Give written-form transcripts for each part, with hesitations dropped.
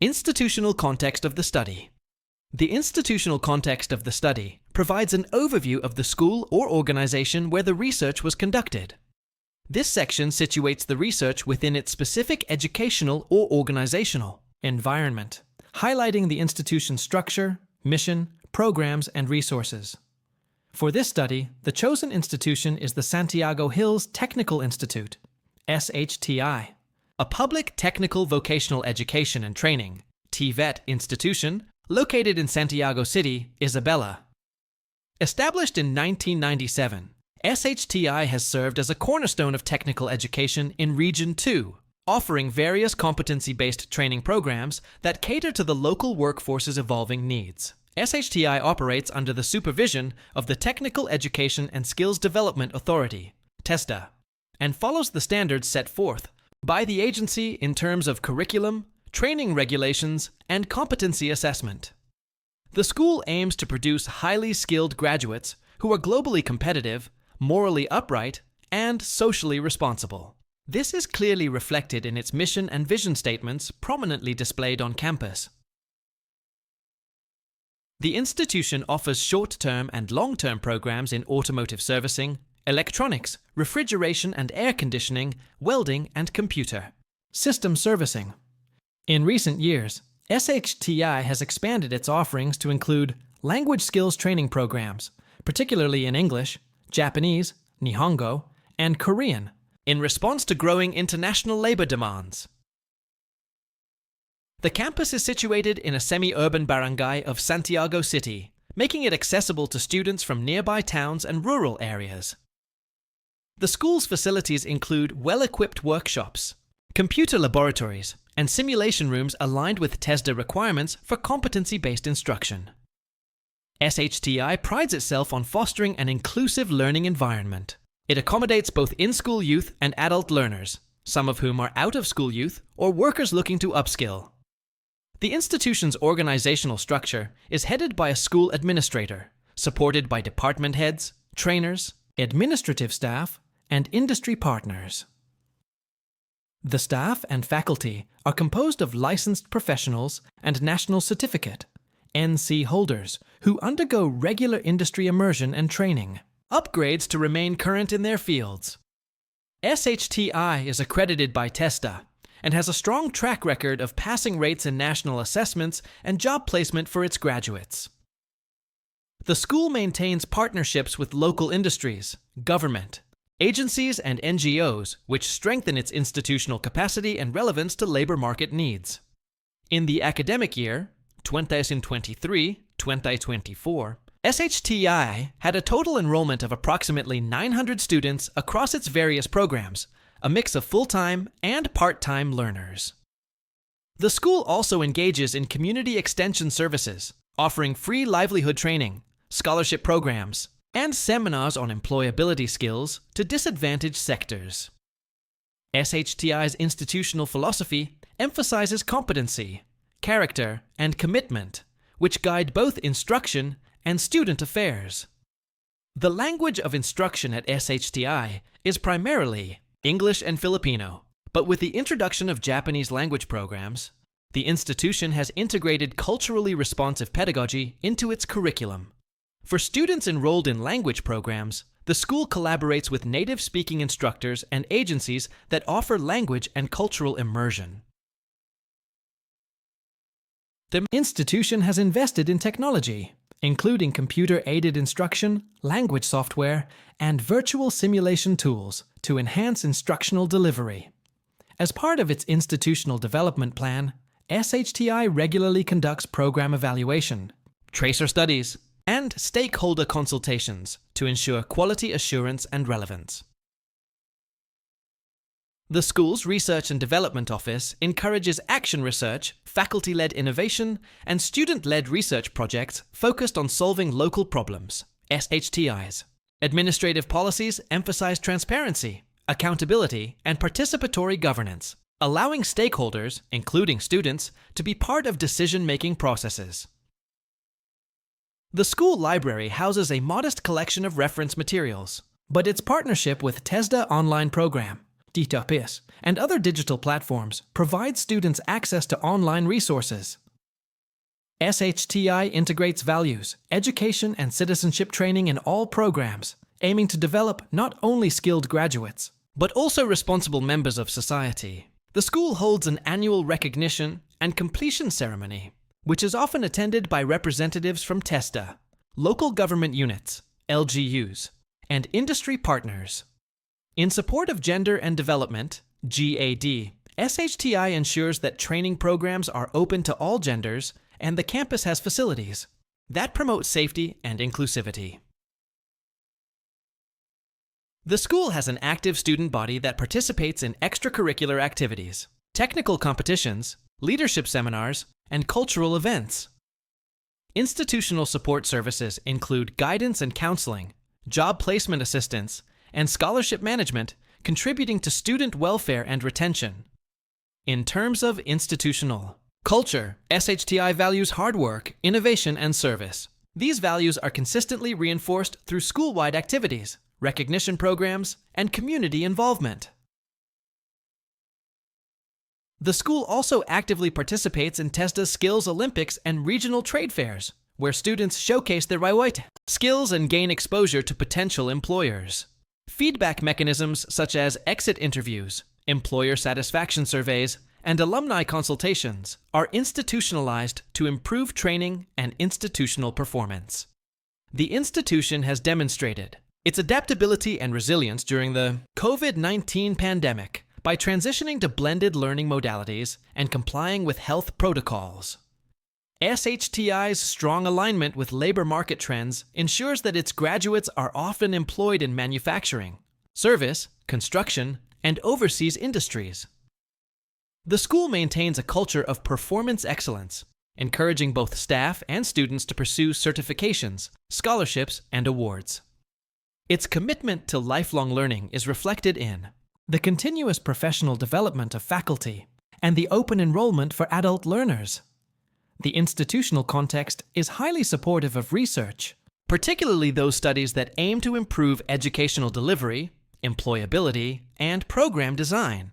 Institutional context of the study. The institutional context of the study provides an overview of the school or organization where the research was conducted. This section situates the research within its specific educational or organizational environment, highlighting the institution's structure, mission, programs, and resources. For this study, the chosen institution is the Santiago Hills Technical Institute, SHTI, a public technical vocational education and training (TVET) institution located in Santiago City, Isabela. Established in 1997, SHTI has served as a cornerstone of technical education in Region 2, offering various competency-based training programs that cater to the local workforce's evolving needs. SHTI operates under the supervision of the Technical Education and Skills Development Authority, TESDA, and follows the standards set forth by the agency in terms of curriculum, training regulations, and competency assessment. The school aims to produce highly skilled graduates who are globally competitive, morally upright, and socially responsible. This is clearly reflected in its mission and vision statements prominently displayed on campus. The institution offers short-term and long-term programs in automotive servicing, electronics, refrigeration and air conditioning, welding, and computer system servicing. In recent years, SHTI has expanded its offerings to include language skills training programs, particularly in English, Japanese, Nihongo, and Korean, in response to growing international labor demands. The campus is situated in a semi-urban barangay of Santiago City, making it accessible to students from nearby towns and rural areas. The school's facilities include well-equipped workshops, computer laboratories, and simulation rooms aligned with TESDA requirements for competency-based instruction. SHTI prides itself on fostering an inclusive learning environment. It accommodates both in-school youth and adult learners, some of whom are out-of-school youth or workers looking to upskill. The institution's organizational structure is headed by a school administrator, supported by department heads, trainers, administrative staff, and industry partners. The staff and faculty are composed of licensed professionals and national certificate (NC) holders who undergo regular industry immersion and training, upgrades to remain current in their fields. SHTI is accredited by TESDA and has a strong track record of passing rates in national assessments and job placement for its graduates. The school maintains partnerships with local industries, government, agencies, and NGOs, which strengthen its institutional capacity and relevance to labor market needs. In the academic year, 2023-2024, SHTI had a total enrollment of approximately 900 students across its various programs, a mix of full-time and part-time learners. The school also engages in community extension services, offering free livelihood training, scholarship programs, and seminars on employability skills to disadvantaged sectors. SHTI's institutional philosophy emphasizes competency, character, and commitment, which guide both instruction and student affairs. The language of instruction at SHTI is primarily English and Filipino, but with the introduction of Japanese language programs, the institution has integrated culturally responsive pedagogy into its curriculum. For students enrolled in language programs, the school collaborates with native-speaking instructors and agencies that offer language and cultural immersion. The institution has invested in technology, including computer-aided instruction, language software, and virtual simulation tools to enhance instructional delivery. As part of its institutional development plan, SHTI regularly conducts program evaluation, tracer studies, and stakeholder consultations to ensure quality assurance and relevance. The school's Research and Development Office encourages action research, faculty-led innovation, and student-led research projects focused on solving local problems, SHTIs. Administrative policies emphasize transparency, accountability, and participatory governance, allowing stakeholders, including students, to be part of decision-making processes. The school library houses a modest collection of reference materials, but its partnership with TESDA online program, SHTI, and other digital platforms provide students access to online resources. SHTI integrates values, education, and citizenship training in all programs, aiming to develop not only skilled graduates, but also responsible members of society. The school holds an annual recognition and completion ceremony, which is often attended by representatives from TESTA, local government units, LGUs, and industry partners. In support of gender and development, GAD, SHTI ensures that training programs are open to all genders and the campus has facilities that promote safety and inclusivity. The school has an active student body that participates in extracurricular activities, technical competitions, leadership seminars, and cultural events. Institutional support services include guidance and counseling, job placement assistance, and scholarship management, contributing to student welfare and retention. In terms of institutional culture, SHTI values hard work, innovation, and service. These values are consistently reinforced through school-wide activities, recognition programs, and community involvement. The school also actively participates in TESDA's Skills Olympics and regional trade fairs, where students showcase their skills and gain exposure to potential employers. Feedback mechanisms such as exit interviews, employer satisfaction surveys, and alumni consultations are institutionalized to improve training and institutional performance. The institution has demonstrated its adaptability and resilience during the COVID-19 pandemic by transitioning to blended learning modalities and complying with health protocols. SHTI's strong alignment with labor market trends ensures that its graduates are often employed in manufacturing, service, construction, and overseas industries. The school maintains a culture of performance excellence, encouraging both staff and students to pursue certifications, scholarships, and awards. Its commitment to lifelong learning is reflected in the continuous professional development of faculty and the open enrollment for adult learners. The institutional context is highly supportive of research, particularly those studies that aim to improve educational delivery, employability, and program design.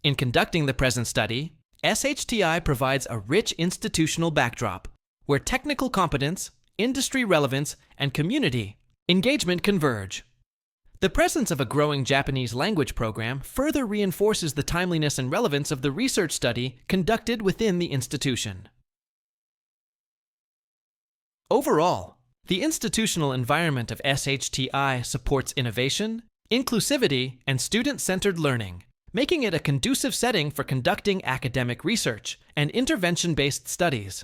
In conducting the present study, SHTI provides a rich institutional backdrop where technical competence, industry relevance, and community engagement converge. The presence of a growing Japanese language program further reinforces the timeliness and relevance of the research study conducted within the institution. Overall, the institutional environment of SHTI supports innovation, inclusivity, and student-centered learning, making it a conducive setting for conducting academic research and intervention-based studies.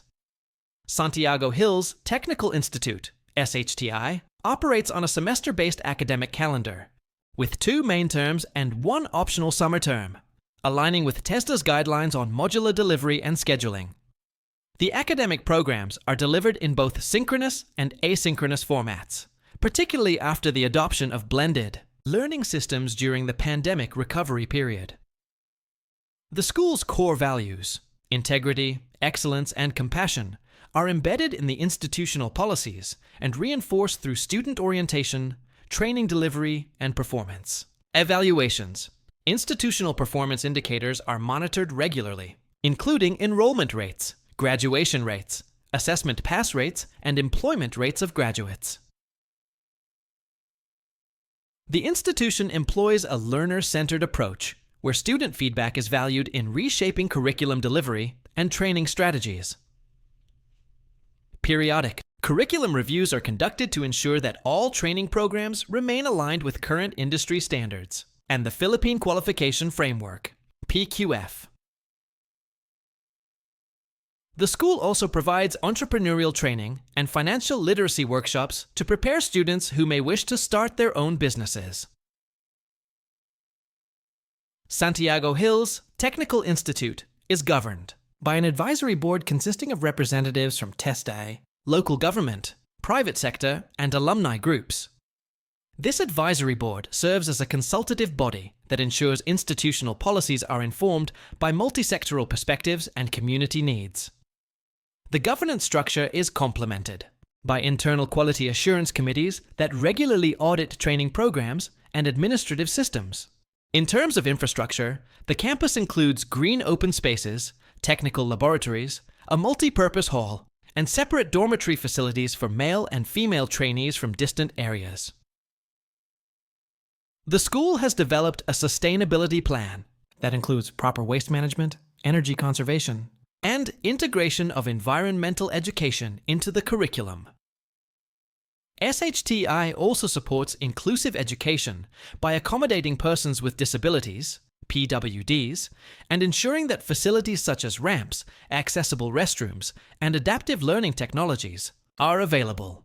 Santiago Hills Technical Institute, SHTI, operates on a semester-based academic calendar, with 2 main terms and 1 optional summer term, aligning with TESDA's guidelines on modular delivery and scheduling. The academic programs are delivered in both synchronous and asynchronous formats, particularly after the adoption of blended learning systems during the pandemic recovery period. The school's core values, integrity, excellence, and compassion, are embedded in the institutional policies and reinforced through student orientation, training delivery, and performance. Evaluations. Institutional performance indicators are monitored regularly, including enrollment rates, graduation rates, assessment pass rates, and employment rates of graduates. The institution employs a learner-centered approach, where student feedback is valued in reshaping curriculum delivery and training strategies. Periodic curriculum reviews are conducted to ensure that all training programs remain aligned with current industry standards and the Philippine Qualification Framework, PQF. The school also provides entrepreneurial training and financial literacy workshops to prepare students who may wish to start their own businesses. Santiago Hills Technical Institute is governed by an advisory board consisting of representatives from TESDA, local government, private sector, and alumni groups. This advisory board serves as a consultative body that ensures institutional policies are informed by multi-sectoral perspectives and community needs. The governance structure is complemented by internal quality assurance committees that regularly audit training programs and administrative systems, In terms of infrastructure, the campus includes green open spaces, technical laboratories, a multi-purpose hall, and separate dormitory facilities for male and female trainees from distant areas. The school has developed a sustainability plan that includes proper waste management, energy conservation, and integration of environmental education into the curriculum. SHTI also supports inclusive education by accommodating persons with disabilities, PWDs, and ensuring that facilities such as ramps, accessible restrooms, and adaptive learning technologies are available.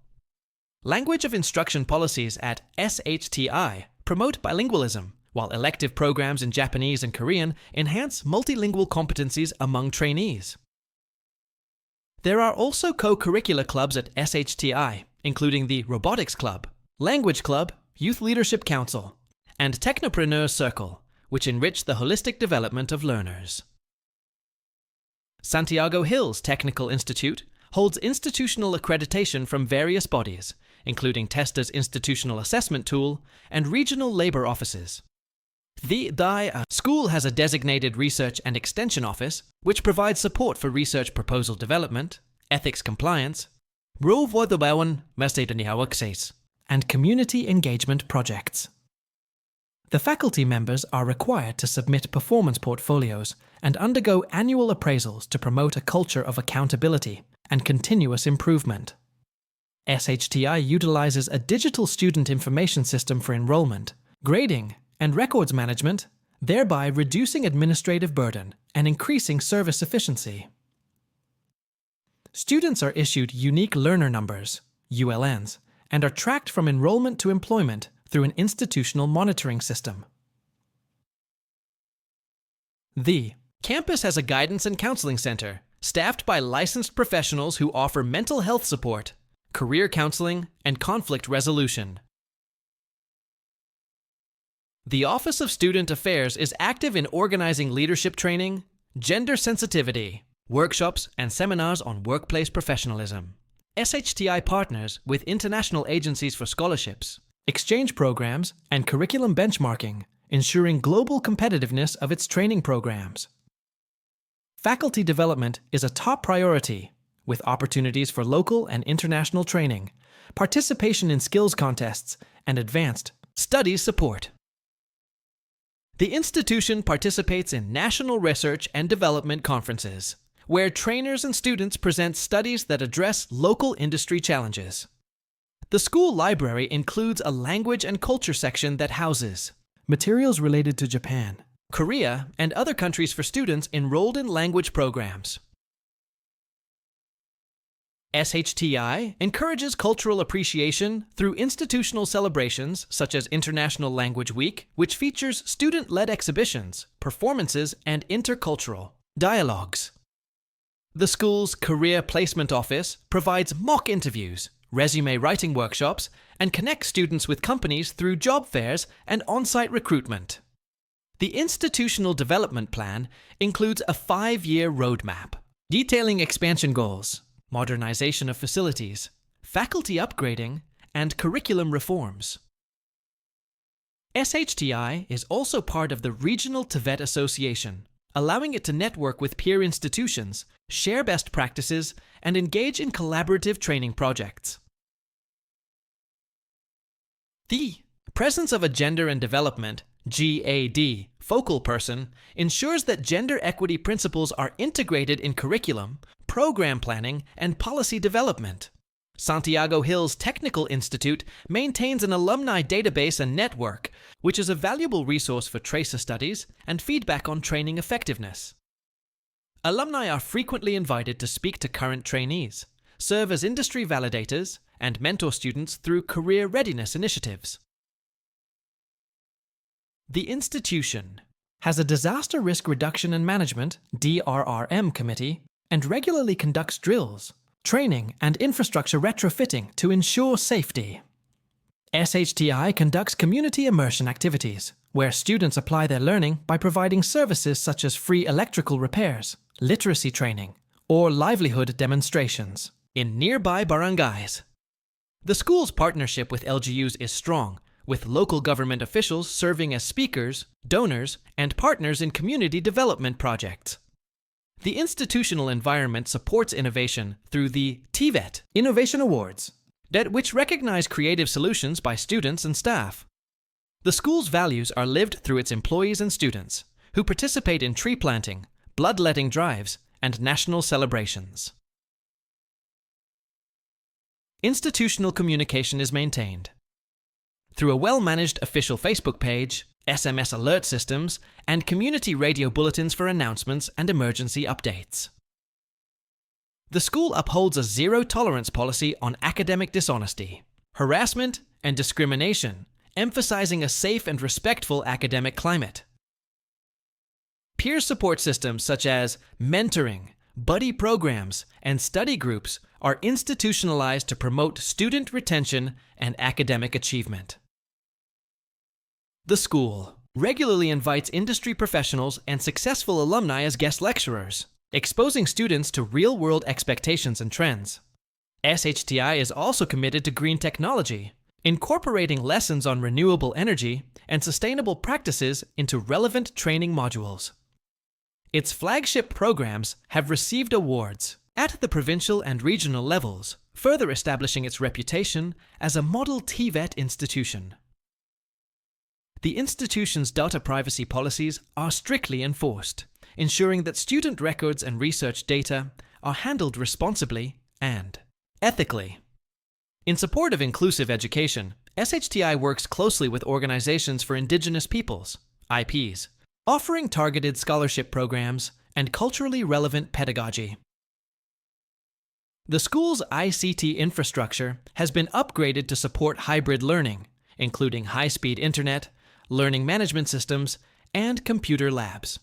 Language of instruction policies at SHTI promote bilingualism, while elective programs in Japanese and Korean enhance multilingual competencies among trainees. There are also co-curricular clubs at SHTI, including the Robotics Club, Language Club, Youth Leadership Council, and Technopreneur Circle, which enrich the holistic development of learners. Santiago Hills Technical Institute holds institutional accreditation from various bodies, including Testa's institutional assessment tool and regional labor offices. The school has a designated research and extension office, which provides support for research proposal development, ethics compliance, and community engagement projects. The faculty members are required to submit performance portfolios and undergo annual appraisals to promote a culture of accountability and continuous improvement. SHTI utilizes a digital student information system for enrollment, grading, and records management, thereby reducing administrative burden and increasing service efficiency. Students are issued unique learner numbers, ULNs, and are tracked from enrollment to employment through an institutional monitoring system. The campus has a guidance and counseling center, staffed by licensed professionals who offer mental health support, career counseling, and conflict resolution. The Office of Student Affairs is active in organizing leadership training, gender sensitivity, workshops, and seminars on workplace professionalism. SHTI partners with international agencies for scholarships, exchange programs, and curriculum benchmarking, ensuring global competitiveness of its training programs. Faculty development is a top priority, with opportunities for local and international training, participation in skills contests, and advanced studies support. The institution participates in national research and development conferences, where trainers and students present studies that address local industry challenges. The school library includes a language and culture section that houses materials related to Japan, Korea, and other countries for students enrolled in language programs. SHTI encourages cultural appreciation through institutional celebrations such as International Language Week, which features student-led exhibitions, performances, and intercultural dialogues. The school's Career Placement Office provides mock interviews, resume writing workshops, and connects students with companies through job fairs and on-site recruitment. The institutional development plan includes a 5-year roadmap, detailing expansion goals, modernization of facilities, faculty upgrading, and curriculum reforms. SHTI is also part of the Regional TVET Association, allowing it to network with peer institutions, share best practices, and engage in collaborative training projects. The presence of a Gender and Development (GAD) focal person ensures that gender equity principles are integrated in curriculum, program planning, and policy development. Santiago Hills Technical Institute maintains an alumni database and network, which is a valuable resource for tracer studies and feedback on training effectiveness. Alumni are frequently invited to speak to current trainees, serve as industry validators, and mentor students through career readiness initiatives. The institution has a Disaster Risk Reduction and Management (DRRM) committee and regularly conducts drills, training, and infrastructure retrofitting to ensure safety. SHTI conducts community immersion activities, where students apply their learning by providing services such as free electrical repairs, literacy training, or livelihood demonstrations in nearby barangays. The school's partnership with LGUs is strong, with local government officials serving as speakers, donors, and partners in community development projects. The institutional environment supports innovation through the TVET Innovation Awards, which recognize creative solutions by students and staff. The school's values are lived through its employees and students, who participate in tree planting, bloodletting drives, and national celebrations. Institutional communication is maintained through a well-managed official Facebook page, SMS alert systems, and community radio bulletins for announcements and emergency updates. The school upholds a zero-tolerance policy on academic dishonesty, harassment, and discrimination, emphasizing a safe and respectful academic climate. Peer support systems such as mentoring, buddy programs, and study groups are institutionalized to promote student retention and academic achievement. The school regularly invites industry professionals and successful alumni as guest lecturers, exposing students to real-world expectations and trends. SHTI is also committed to green technology, incorporating lessons on renewable energy and sustainable practices into relevant training modules. Its flagship programs have received awards at the provincial and regional levels, further establishing its reputation as a model TVET institution. The institution's data privacy policies are strictly enforced, ensuring that student records and research data are handled responsibly and ethically. In support of inclusive education, SHTI works closely with organizations for Indigenous peoples, IPs, offering targeted scholarship programs and culturally relevant pedagogy. The school's ICT infrastructure has been upgraded to support hybrid learning, including high-speed internet, learning management systems, and computer labs.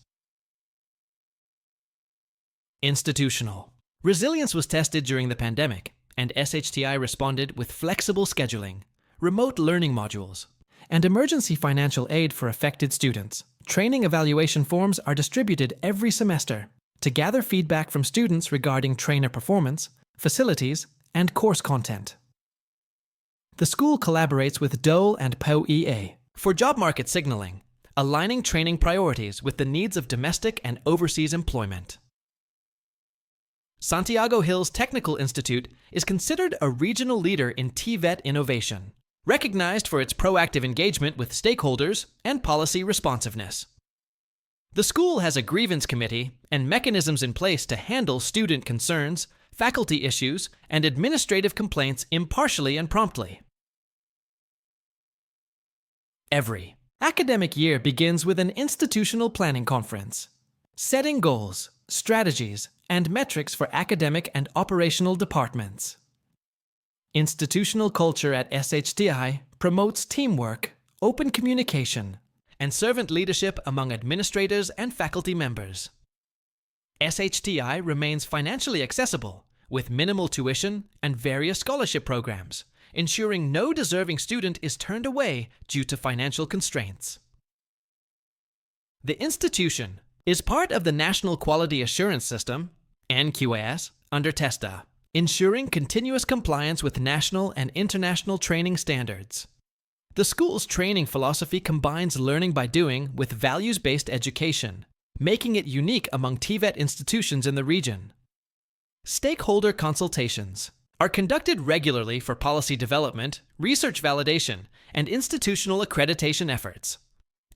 Institutional resilience was tested during the pandemic, and SHTI responded with flexible scheduling, remote learning modules, and emergency financial aid for affected students. Training evaluation forms are distributed every semester to gather feedback from students regarding trainer performance, facilities, and course content. The school collaborates with DOLE and POEA for job market signaling, aligning training priorities with the needs of domestic and overseas employment. Santiago Hills Technical Institute is considered a regional leader in TVET innovation, recognized for its proactive engagement with stakeholders and policy responsiveness. The school has a grievance committee and mechanisms in place to handle student concerns, faculty issues, and administrative complaints impartially and promptly. Every academic year begins with an institutional planning conference, setting goals, strategies, and metrics for academic and operational departments. Institutional culture at SHTI promotes teamwork, open communication, and servant leadership among administrators and faculty members. SHTI remains financially accessible with minimal tuition and various scholarship programs, ensuring no deserving student is turned away due to financial constraints. The institution is part of the National Quality Assurance System, NQAS, under TESTA, ensuring continuous compliance with national and international training standards. The school's training philosophy combines learning by doing with values-based education, making it unique among TVET institutions in the region. Stakeholder consultations are conducted regularly for policy development, research validation, and institutional accreditation efforts.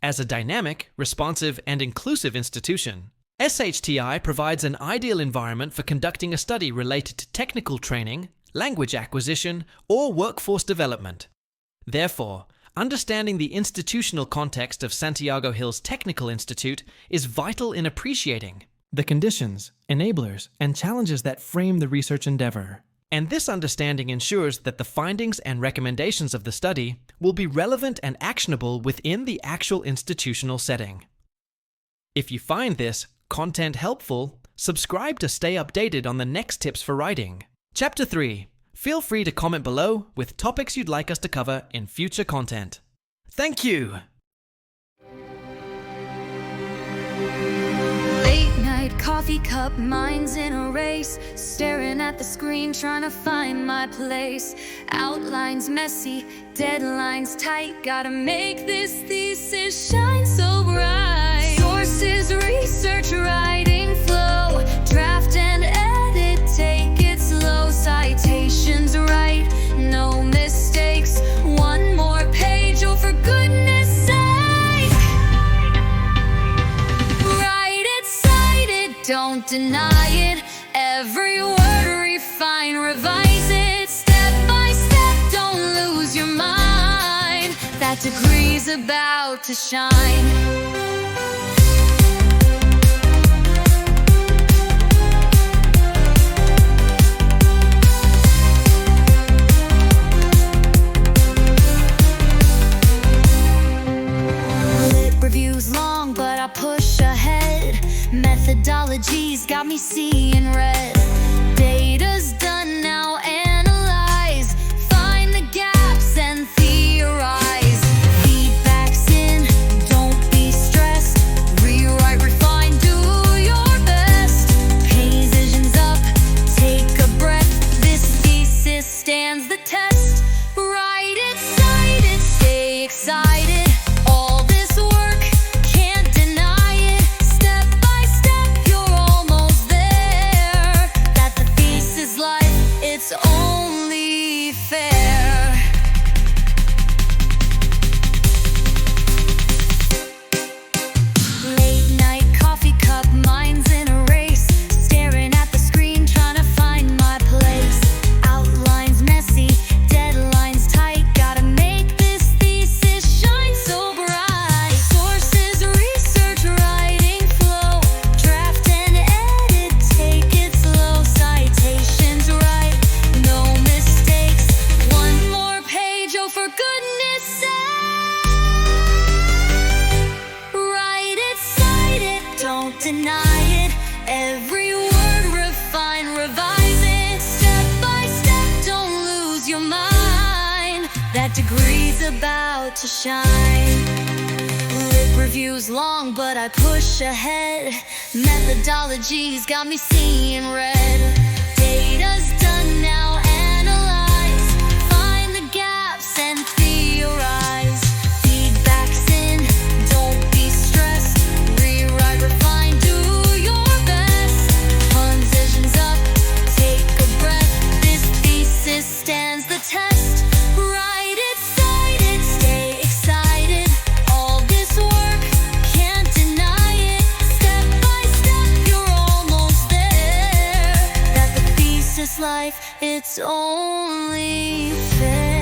As a dynamic, responsive, and inclusive institution, SHTI provides an ideal environment for conducting a study related to technical training, language acquisition, or workforce development. Therefore, understanding the institutional context of Santiago Hills Technical Institute is vital in appreciating the conditions, enablers, and challenges that frame the research endeavor. And this understanding ensures that the findings and recommendations of the study will be relevant and actionable within the actual institutional setting. If you find this content helpful, subscribe to stay updated on the next tips for writing. Chapter 3. Feel free to comment below with topics you'd like us to cover in future content. Thank you! Late night night coffee cup, mind's in a race, staring at the screen trying to find my place. Outlines messy, deadlines tight, gotta make this thesis shine so bright. Sources, research, writing flow, draft and edit, take it slow. Citations right, no mistakes, one more page, oh for goodness sake. Write it, cite it, don't deny it, every word refine, revise it, step by step, don't lose your mind, that degree's about to shine. But I push ahead, methodology's got me seeing red. Data's done, now analyze, find the gaps and theorize. Feedback's in, don't be stressed, rewrite, refine, do your best. Paint visions up, take a breath, this thesis stands the test. Write it, cite it, stay excited, it's only fair. Late night coffee cup, mind's in a race, staring at the screen trying to find my place. Outlines messy, deadlines tight, gotta make this thesis shine so bright. Sources, research, writing flow, draft and edit, take it slow. Citations right, for goodness sake. Write it, cite it, don't deny it, every word refine, revise it, step by step, don't lose your mind, that degree's about to shine. Lit review's long, but I push ahead, methodology's got me seeing red. Data's done, now analyze, find the gaps and theorize. Feedback's in, don't be stressed, rewrite, refine, do your best. Transitions up, take a breath, this thesis stands the test. Write it, cite it, stay excited, all this work, can't deny it, step by step, you're almost there, that the thesis life, it's only fair.